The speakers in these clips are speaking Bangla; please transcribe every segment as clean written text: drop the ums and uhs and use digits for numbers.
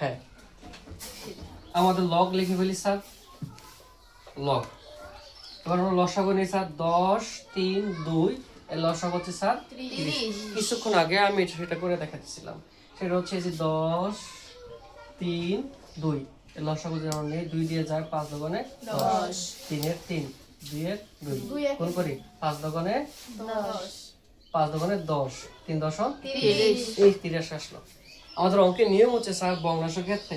হ্যাঁ, আমাদের লগ লিখে ফেলি স্যার, লগ। এবার আমরা লসাগু নিই স্যার, 10 3 2 এর লসাগু হচ্ছে স্যার 30। কিছুক্ষণ আগে আমি সেটা করে দেখাচ্ছিলাম, সেটা হচ্ছে এই যে 10 3 2 এর লসাগু যদি আমরা নিই, 2 দিয়ে যায় 5 দোকানে 10, 3 এর 3, 2 এর 2 কোন করি 5 দোকানে 5 দোকানে 10, 3 10 30, এই 30 আসলো। আমাদের অঙ্কের নিয়ম হচ্ছে স্যার ভগ্নাংশের ক্ষেত্রে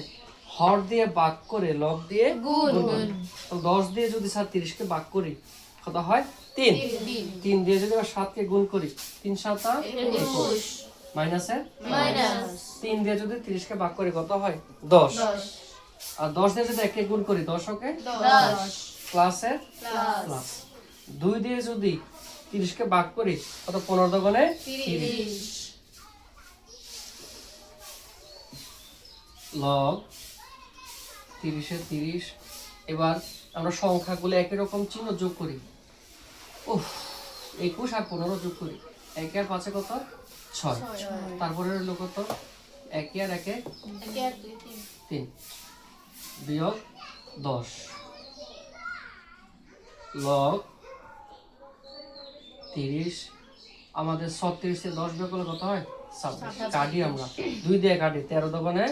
হর দিয়ে ভাগ করে লব দিয়ে গুণ করি। তো 10 দিয়ে যদি স্যার 30 কে ভাগ করি কত হয় 3, 3 দিয়ে যদি আমরা 7 কে গুণ করি 3 7 21, মাইনাসে মাইনাস, 3 দিয়ে যদি 30 কে ভাগ করি কত হয় 10, আর 10 দিয়ে যদি 1 কে গুণ করি 10 কে 10, প্লাসে প্লাস। 2 দিয়ে যদি 30 কে ভাগ করি কত 15 দোকানে 30, লব 30 এর 30। এবার আমরা সংখ্যাগুলো একই রকম চিহ্ন যোগ করি, উফ 21 আর 15 যোগ করি, 1 আর 5 কত 6, তারপরে হলো কত 1 আর 1 3, বিয়োগ 10, লব 30। আমাদের 36 থেকে 10 বিয়োগ করলে কত হয় 26, কাটি আমরা 2 দিয়ে কাটি, 13 দোকানে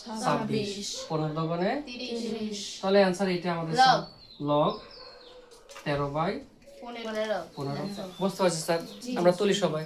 26, 15 দোকানে 30, তাহলে অ্যান্সার এটা আমাদের লগ 13/15। বুঝতে পারছি স্যার, আমরা তুলি সবাই।